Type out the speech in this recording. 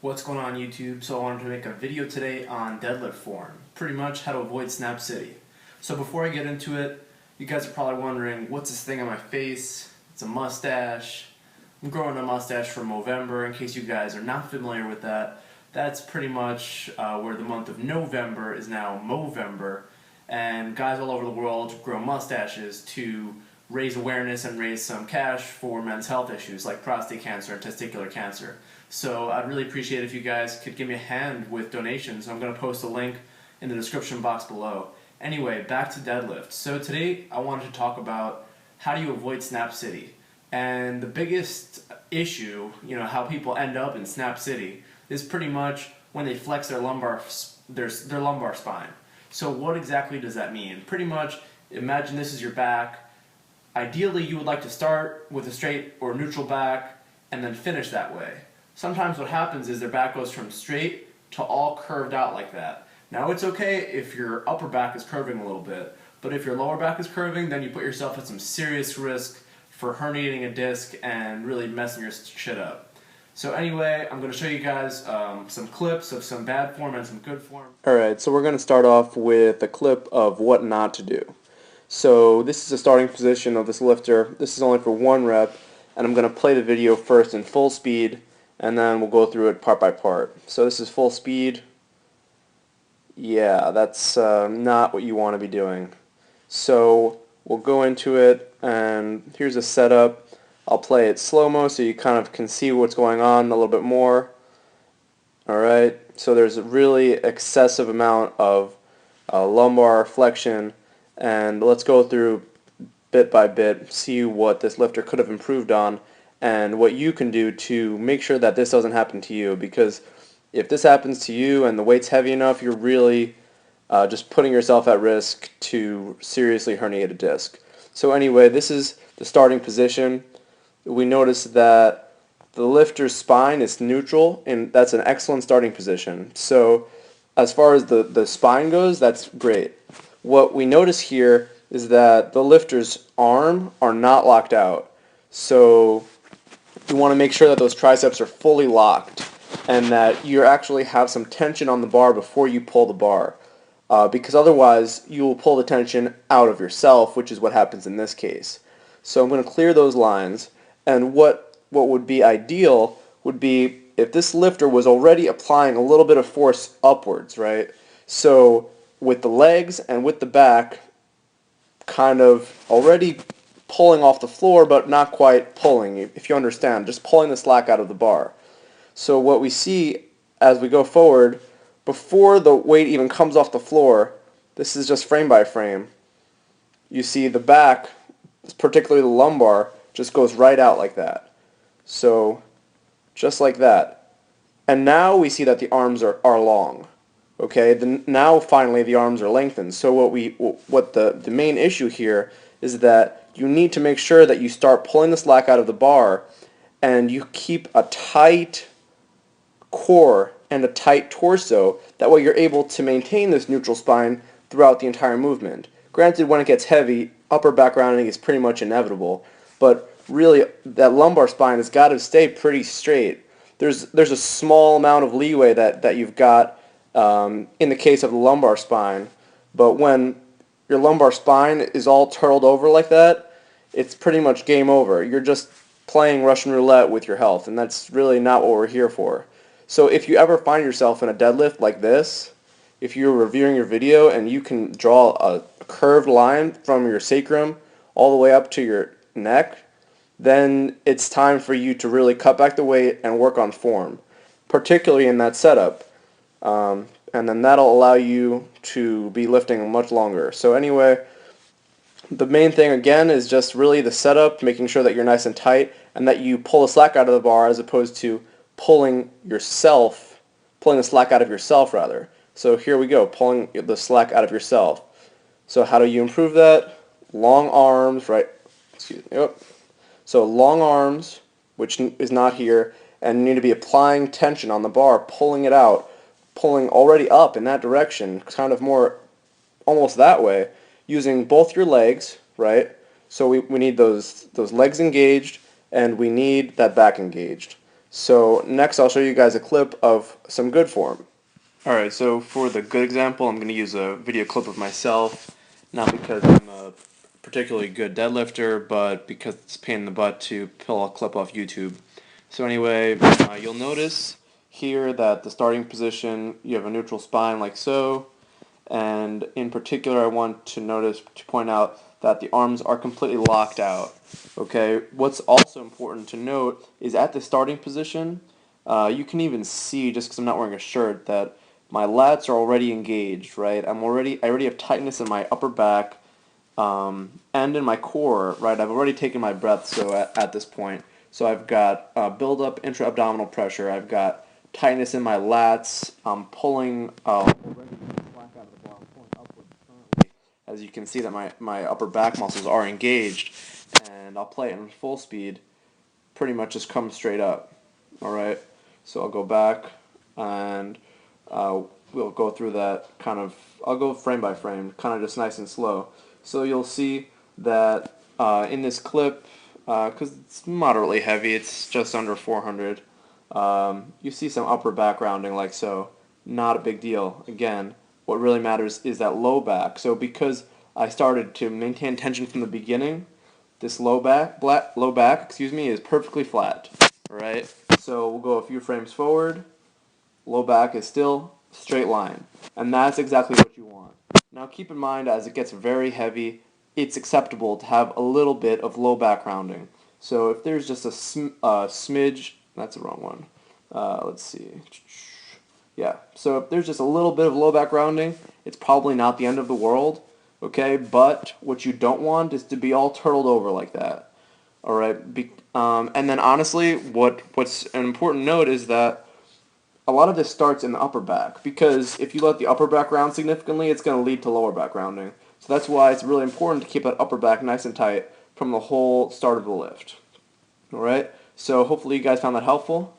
What's going on YouTube? So I wanted to make a video today on deadlift form, pretty much how to avoid Snap City. So before I get into it, you guys are probably wondering, what's this thing on my face? It's a mustache. I'm growing a mustache for Movember. In case you guys are not familiar with that, that's pretty much where the month of November is now Movember, and guys all over the world grow mustaches to raise awareness and raise some cash for men's health issues like prostate cancer and testicular cancer. So I'd really appreciate if you guys could give me a hand with donations. I'm going to post a link in the description box below. Anyway, back to deadlift. So today I wanted to talk about how do you avoid Snap City. And the biggest issue, how people end up in Snap City, is pretty much when they flex their lumbar spine. So what exactly does that mean? Pretty much, imagine this is your back. Ideally, you would like to start with a straight or neutral back and then finish that way. Sometimes what happens is their back goes from straight to all curved out like that. Now it's okay if your upper back is curving a little bit, but if your lower back is curving, then you put yourself at some serious risk for herniating a disc and really messing your shit up. So anyway, I'm going to show you guys some clips of some bad form and some good form. Alright, so we're going to start off with a clip of what not to do. So this is the starting position of this lifter. This is only for one rep, and I'm going to play the video first in full speed, and then we'll go through it part by part. So this is full speed. Yeah, that's not what you want to be doing. So we'll go into it, and here's a setup. I'll play it slow-mo so you kind of can see what's going on a little bit more. Alright, so there's a really excessive amount of lumbar flexion, and let's go through bit by bit, see what this lifter could have improved on and what you can do to make sure that this doesn't happen to you, because if this happens to you and the weight's heavy enough, you're really just putting yourself at risk to seriously herniate a disc. So anyway, this is the starting position. We notice that the lifter's spine is neutral, and that's an excellent starting position. So as far as the spine goes, that's great. What we notice here is that the lifter's arm are not locked out. So you want to make sure that those triceps are fully locked and that you actually have some tension on the bar before you pull the bar. Because otherwise you will pull the tension out of yourself, which is what happens in this case. So I'm going to clear those lines, and what would be ideal would be if this lifter was already applying a little bit of force upwards, right? So with the legs and with the back kind of already pulling off the floor but not quite pulling, if you understand, just pulling the slack out of the bar. So what we see as we go forward, before the weight even comes off the floor, this is just frame by frame, you see the back, particularly the lumbar, just goes right out like that. So just like that. And now we see that the arms are long. Okay, now finally the arms are lengthened. So what the main issue here is that you need to make sure that you start pulling the slack out of the bar and you keep a tight core and a tight torso. That way you're able to maintain this neutral spine throughout the entire movement. Granted, when it gets heavy, upper back rounding is pretty much inevitable, but really that lumbar spine has got to stay pretty straight. There's a small amount of leeway that you've got in the case of the lumbar spine, but when your lumbar spine is all turtled over like that, it's pretty much game over. You're just playing Russian roulette with your health, and that's really not what we're here for. So if you ever find yourself in a deadlift like this, if you're reviewing your video and you can draw a curved line from your sacrum all the way up to your neck, then it's time for you to really cut back the weight and work on form, particularly in that setup. And then that'll allow you to be lifting much longer. So anyway, the main thing again is just really the setup, making sure that you're nice and tight and that you pull the slack out of the bar as opposed to pulling the slack out of yourself rather. So here we go, pulling the slack out of yourself. So how do you improve that? Long arms, right? Excuse me. Yep. So long arms, which is not here, and you need to be applying tension on the bar, pulling it out, pulling already up in that direction, kind of more almost that way, using both your legs, right? So we need those legs engaged, and we need that back engaged. So next I'll show you guys a clip of some good form. Alright, so for the good example, I'm going to use a video clip of myself, not because I'm a particularly good deadlifter, but because it's a pain in the butt to pull a clip off YouTube. So anyway, you'll notice here that the starting position, you have a neutral spine like so, and in particular I want to point out that the arms are completely locked out. Okay, what's also important to note is at the starting position, you can even see, just because I'm not wearing a shirt, that my lats are already engaged, right? I already have tightness in my upper back and in my core, right? I've already taken my breath at this point. So I've got build-up intra-abdominal pressure. I've got tightness in my lats. I'm pulling already slack out of the bar. I'm pulling upwards currently. As you can see that my upper back muscles are engaged, and I'll play it in full speed. Pretty much just come straight up. All right. So I'll go back and we'll go through that I'll go frame by frame, kind of just nice and slow. So you'll see that in this clip, because it's moderately heavy, it's just under 400, you see some upper back rounding like so. Not a big deal. Again, what really matters is that low back. So because I started to maintain tension from the beginning, this low back, is perfectly flat. All right. So we'll go a few frames forward. Low back is still straight line, and that's exactly what you want. Now keep in mind, as it gets very heavy, it's acceptable to have a little bit of low back rounding. So if there's just a smidge, that's the wrong one. Let's see. Yeah, so if there's just a little bit of low back rounding, it's probably not the end of the world, okay? But what you don't want is to be all turtled over like that. All right, and then honestly, what's an important note is that a lot of this starts in the upper back, because if you let the upper back round significantly, it's going to lead to lower back rounding. So that's why it's really important to keep that upper back nice and tight from the whole start of the lift. All right, so hopefully you guys found that helpful.